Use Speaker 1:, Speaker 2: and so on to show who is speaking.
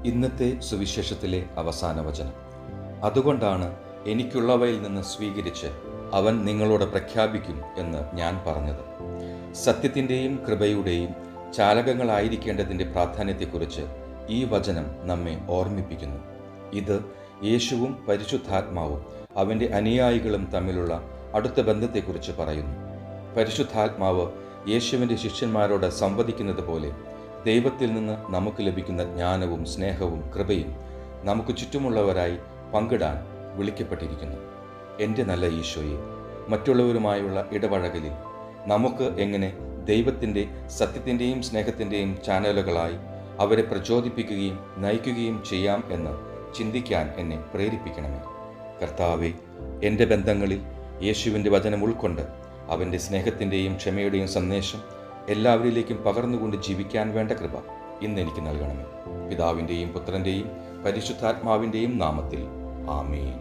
Speaker 1: ഇന്നത്തെ സുവിശേഷത്തിലെ അവസാന വചനം. അതുകൊണ്ടാണ് എനിക്കുള്ളവയിൽ നിന്ന് സ്വീകരിച്ച് അവൻ നിങ്ങളോട് പ്രഖ്യാപിക്കും എന്ന് ഞാൻ പറഞ്ഞത്. സത്യത്തിൻ്റെയും കൃപയുടെയും ചാലകങ്ങളായിരിക്കേണ്ടതിൻ്റെ പ്രാധാന്യത്തെക്കുറിച്ച് ഈ വചനം നമ്മെ ഓർമ്മിപ്പിക്കുന്നു. ഇത് യേശുവും പരിശുദ്ധാത്മാവും അവൻ്റെ അനുയായികളും തമ്മിലുള്ള അടുത്ത ബന്ധത്തെക്കുറിച്ച് പറയുന്നു. പരിശുദ്ധാത്മാവ് യേശുവിൻ്റെ ശിഷ്യന്മാരോട് സംവദിക്കുന്നത് പോലെ ദൈവത്തിൽ നിന്ന് നമുക്ക് ലഭിക്കുന്ന ജ്ഞാനവും സ്നേഹവും കൃപയും നമുക്ക് ചുറ്റുമുള്ളവരായി പങ്കിടാൻ വിളിക്കപ്പെട്ടിരിക്കുന്നു. എൻ്റെ നല്ല ഈശോയെ, മറ്റുള്ളവരുമായുള്ള ഇടപഴകലിൽ നമുക്ക് എങ്ങനെ ദൈവത്തിൻ്റെ സത്യത്തിൻ്റെയും സ്നേഹത്തിൻ്റെയും ചാനലുകളായി അവരെ പ്രചോദിപ്പിക്കുകയും നയിക്കുകയും ചെയ്യാം എന്ന് ചിന്തിക്കാൻ എന്നെ പ്രേരിപ്പിക്കണമേ. കർത്താവെ, എൻ്റെ ബന്ധങ്ങളിൽ യേശുവിൻ്റെ വചനം ഉൾക്കൊണ്ട് അവൻ്റെ സ്നേഹത്തിൻ്റെയും ക്ഷമയുടെയും സന്ദേശം എല്ലാവരിലേക്കും പകർന്നുകൊണ്ട് ജീവിക്കാൻ വേണ്ട കൃപ ഇന്ന് എനിക്ക് നൽകണമേ. പിതാവിൻ്റെയും പുത്രൻ്റെയും പരിശുദ്ധാത്മാവിൻ്റെയും നാമത്തിൽ ആമേൻ.